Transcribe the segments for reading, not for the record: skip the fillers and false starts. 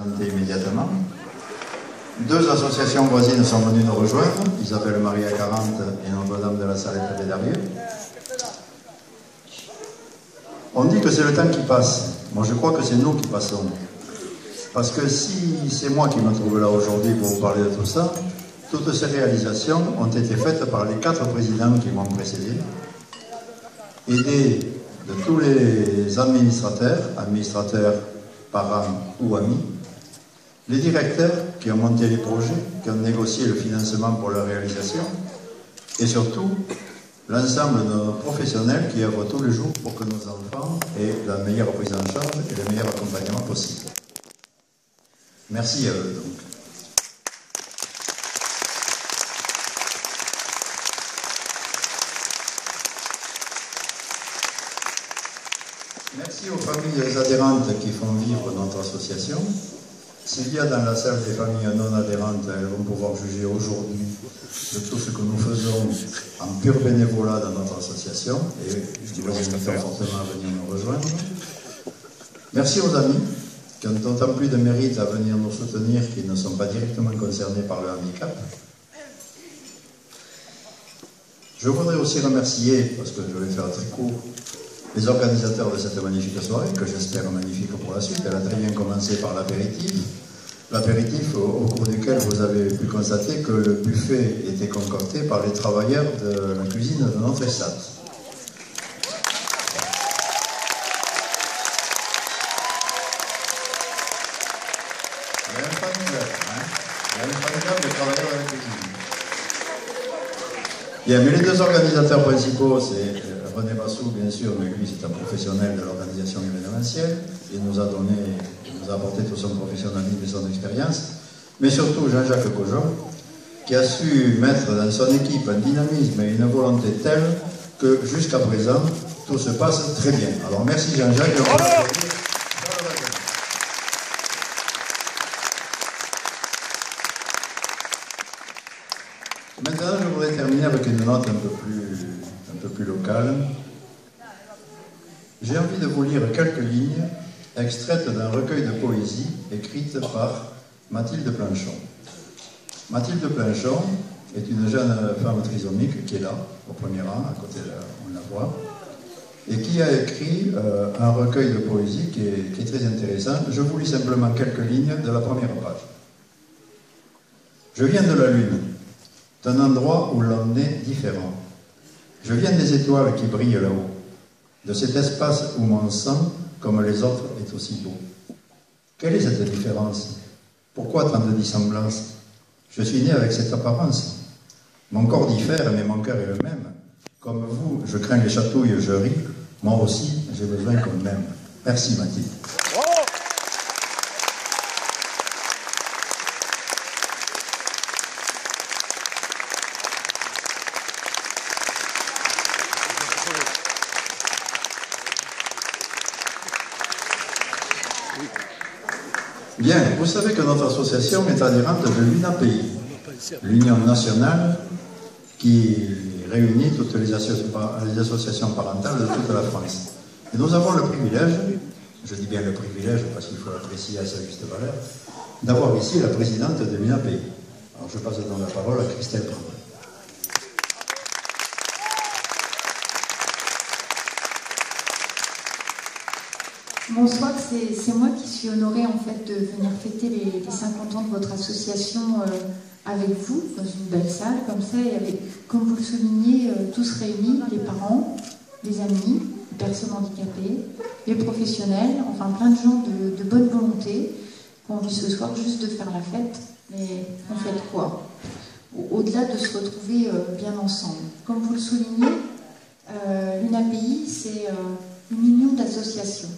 Immédiatement. Deux associations voisines sont venues nous rejoindre, Isabelle Marie à 40 et Notre-Dame de la Salette Bédarieux. On dit que c'est le temps qui passe. Moi je crois que c'est nous qui passons. Parce que si c'est moi qui me trouve là aujourd'hui pour vous parler de tout ça, toutes ces réalisations ont été faites par les 4 présidents qui m'ont précédé, aidés de tous les administrateurs, parents ou amis, les directeurs qui ont monté les projets, qui ont négocié le financement pour leur réalisation, et surtout l'ensemble de nos professionnels qui œuvrent tous les jours pour que nos enfants aient la meilleure prise en charge et le meilleur accompagnement possible. Merci à eux donc. Merci aux familles adhérentes qui font vivre notre association. S'il y a dans la salle des familles non adhérentes, elles vont pouvoir juger aujourd'hui de tout ce que nous faisons en pur bénévolat dans notre association et je vous invite fortement à venir nous rejoindre. Merci aux amis qui ont d'autant plus de mérite à venir nous soutenir qui ne sont pas directement concernés par le handicap. Je voudrais aussi remercier, parce que je vais faire très court, les organisateurs de cette magnifique soirée, que j'espère magnifique pour la suite. Elle a très bien commencé par l'apéritif. L'apéritif au cours duquel vous avez pu constater que le buffet était concocté par les travailleurs de la cuisine de notre stade. Il y a un formidable de travailleurs de la cuisine. Bien, mais les deux organisateurs principaux, c'est René Bassou, bien sûr, mais lui c'est un professionnel de l'organisation événementielle. Il nous a apporté tout son professionnalisme et son expérience. Mais surtout Jean-Jacques Cojon, qui a su mettre dans son équipe un dynamisme et une volonté telle que jusqu'à présent, tout se passe très bien. Alors merci Jean-Jacques. Maintenant, je voudrais terminer avec une note un peu plus locale. J'ai envie de vous lire quelques lignes extraites d'un recueil de poésie écrite par Mathilde Planchon. Mathilde Planchon est une jeune femme trisomique qui est là, au premier rang, à côté de là, on la voit, et qui a écrit un recueil de poésie qui est très intéressant. Je vous lis simplement quelques lignes de la première page. Je viens de la Lune, d'un endroit où l'on est différent. Je viens des étoiles qui brillent là-haut, de cet espace où mon sang, comme les autres, est aussi beau. Quelle est cette différence? Pourquoi tant de dissemblances? Je suis né avec cette apparence. Mon corps diffère, mais mon cœur est le même. Comme vous, je crains les chatouilles, je ris. Moi aussi, j'ai besoin qu'on m'aime. Merci Mathilde. Bien, vous savez que notre association est adhérente de l'UNAPI, l'Union nationale qui réunit toutes les associations parentales de toute la France. Et nous avons le privilège, je dis bien le privilège parce qu'il faut l'apprécier à sa juste valeur, d'avoir ici la présidente de l'UNAPI. Alors je passe donc la parole à Christelle Prandré. Bonsoir, c'est moi qui suis honorée en fait de venir fêter les 50 ans de votre association avec vous, dans une belle salle comme ça, et avec, comme vous le soulignez, tous réunis, les parents, les amis, les personnes handicapées, les professionnels, enfin plein de gens de bonne volonté, qui ont envie ce soir juste de faire la fête, mais on fait quoi? Au-delà de se retrouver bien ensemble. Comme vous le soulignez, l'UNAPI, c'est une union d'associations.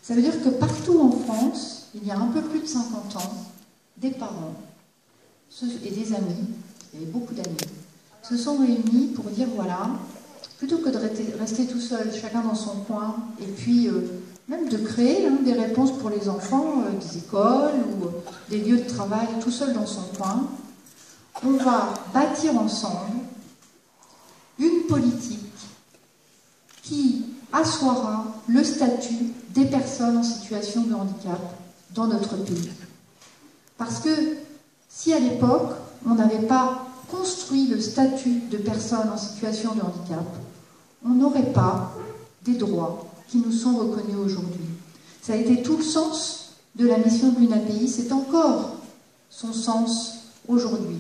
Ça veut dire que partout en France, il y a un peu plus de 50 ans, des parents et des amis, il y avait beaucoup d'amis, se sont réunis pour dire voilà, plutôt que de rester tout seul, chacun dans son coin, et puis même de créer des réponses pour les enfants, des écoles ou des lieux de travail, tout seul dans son coin, on va bâtir ensemble une politique qui assoira le statut des personnes en situation de handicap dans notre pays. Parce que si à l'époque, on n'avait pas construit le statut de personne en situation de handicap, on n'aurait pas des droits qui nous sont reconnus aujourd'hui. Ça a été tout le sens de la mission de l'UNAPI, c'est encore son sens aujourd'hui.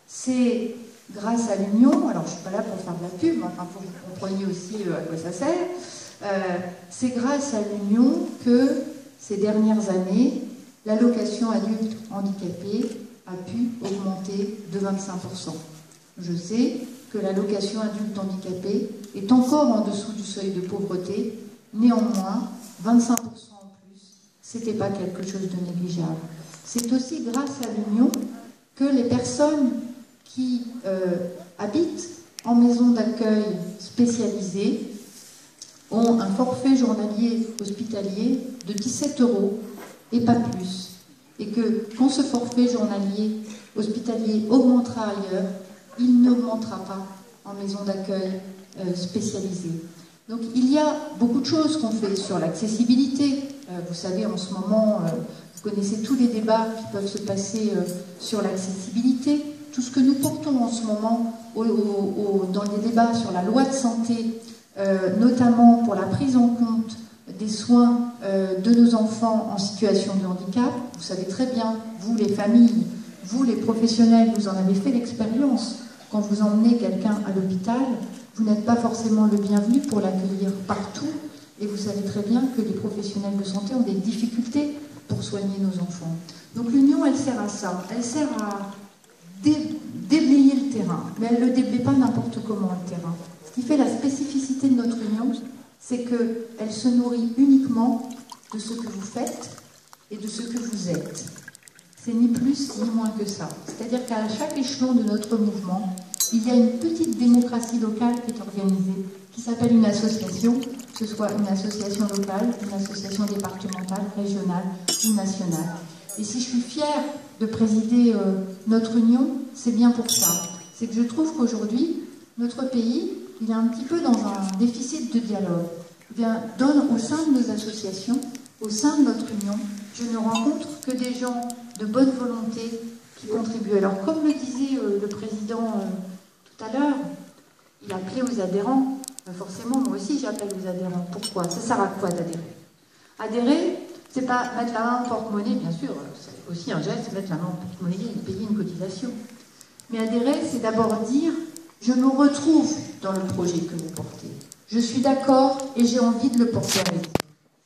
C'est grâce à l'Union, alors je ne suis pas là pour faire de la pub, mais enfin pour que vous compreniez aussi à quoi ça sert, c'est grâce à l'Union que ces dernières années, l'allocation adulte handicapé a pu augmenter de 25%. Je sais que l'allocation adulte handicapé est encore en dessous du seuil de pauvreté, néanmoins, 25% en plus, ce n'était pas quelque chose de négligeable. C'est aussi grâce à l'Union que les personnes qui habitent en maison d'accueil spécialisée ont un forfait journalier hospitalier de 17 € et pas plus. Et que quand ce forfait journalier hospitalier augmentera ailleurs, il n'augmentera pas en maison d'accueil spécialisée. Donc il y a beaucoup de choses qu'on fait sur l'accessibilité. Vous savez, en ce moment, vous connaissez tous les débats qui peuvent se passer sur l'accessibilité. Tout ce que nous portons en ce moment dans les débats sur la loi de santé, notamment pour la prise en compte des soins de nos enfants en situation de handicap. Vous savez très bien, vous les familles, vous les professionnels, vous en avez fait l'expérience. Quand vous emmenez quelqu'un à l'hôpital, vous n'êtes pas forcément le bienvenu pour l'accueillir partout. Et vous savez très bien que les professionnels de santé ont des difficultés pour soigner nos enfants. Donc l'Union, elle sert à ça. Elle sert à déblayer le terrain. Mais elle ne le déblaye pas n'importe comment, le terrain. Ce qui fait la spécificité de notre Union, c'est qu'elle se nourrit uniquement de ce que vous faites et de ce que vous êtes. C'est ni plus ni moins que ça. C'est-à-dire qu'à chaque échelon de notre mouvement, il y a une petite démocratie locale qui est organisée, qui s'appelle une association, que ce soit une association locale, une association départementale, régionale ou nationale. Et si je suis fière de présider notre union, c'est bien pour ça. C'est que je trouve qu'aujourd'hui, notre pays, il est un petit peu dans un déficit de dialogue. Eh bien, au sein de nos associations, au sein de notre union, je ne rencontre que des gens de bonne volonté qui contribuent. Alors, comme le disait le président tout à l'heure, il appelait aux adhérents. Forcément, moi aussi, j'appelle aux adhérents. Pourquoi? Ça sert à quoi d'adhérer? Adhérer, c'est pas mettre la main en porte-monnaie, bien sûr. C'est aussi un geste, mettre la main en porte-monnaie et payer une cotisation. Mais adhérer, c'est d'abord dire « je me retrouve dans le projet que vous portez. Je suis d'accord et j'ai envie de le porter avec vous.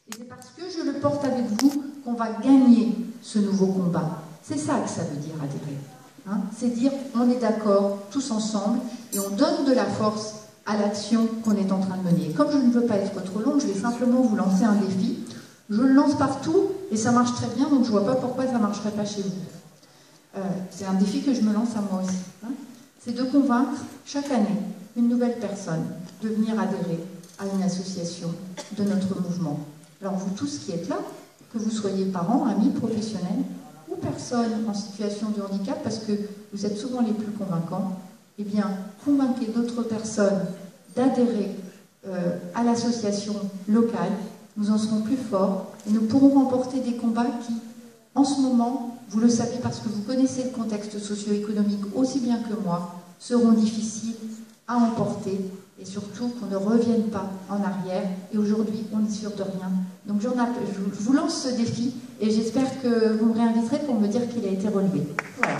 Et c'est parce que je le porte avec vous qu'on va gagner ce nouveau combat. » C'est ça que ça veut dire adhérer. Hein, c'est dire on est d'accord tous ensemble et on donne de la force à l'action qu'on est en train de mener. Comme je ne veux pas être trop longue, je vais simplement vous lancer un défi. Je le lance partout et ça marche très bien, donc je ne vois pas pourquoi ça ne marcherait pas chez vous. C'est un défi que je me lance à moi aussi. Hein. C'est de convaincre chaque année une nouvelle personne de venir adhérer à une association de notre mouvement. Alors vous tous qui êtes là, que vous soyez parents, amis, professionnels ou personnes en situation de handicap, parce que vous êtes souvent les plus convaincants, eh bien, convainquez d'autres personnes d'adhérer à l'association locale. Nous en serons plus forts et nous pourrons remporter des combats qui, en ce moment, vous le savez parce que vous connaissez le contexte socio-économique aussi bien que moi, seront difficiles à emporter et surtout qu'on ne revienne pas en arrière. Et aujourd'hui, on n'est sûr de rien. Donc je vous lance ce défi et j'espère que vous me réinviterez pour me dire qu'il a été relevé. Voilà.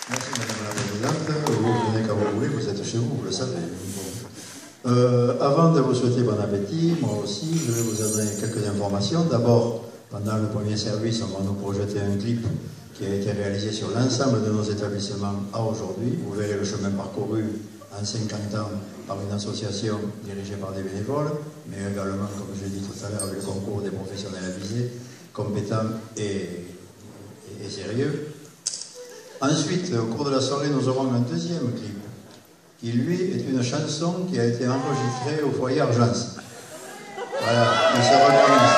Merci Madame la Présidente. Vous venez quand vous voulez, vous êtes chez vous, vous le savez. Avant de vous souhaiter bon appétit, moi aussi, je vais vous donner quelques informations. D'abord, pendant le premier service, on va nous projeter un clip qui a été réalisé sur l'ensemble de nos établissements à aujourd'hui. Vous verrez le chemin parcouru en 50 ans par une association dirigée par des bénévoles, mais également, comme je l'ai dit tout à l'heure, avec le concours des professionnels avisés, compétents et sérieux. Ensuite, au cours de la soirée, nous aurons un deuxième clip, qui lui est une chanson qui a été enregistrée au foyer Argence. Voilà, il se recommence.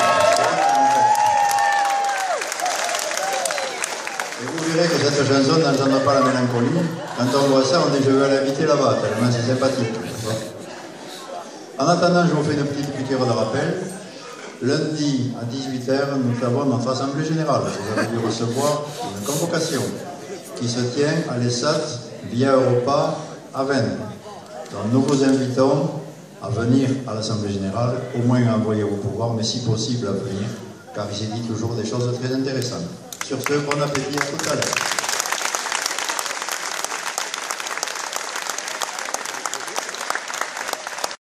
Et vous verrez que cette chanson n'entend pas la mélancolie. Quand on voit ça, on dit je veux l'inviter là-bas, tellement c'est sympathique. En attendant, je vous fais une petite piqûre de rappel. Lundi à 18 h, nous avons notre Assemblée Générale. Vous avez dû recevoir une convocation qui se tient à l'ESAT via Europa à Vennes. Donc nous vous invitons à venir à l'Assemblée Générale, au moins à envoyer vos pouvoirs, mais si possible à venir, car il s'est dit toujours des choses très intéressantes. Sur ce, bon appétit, à tout à l'heure.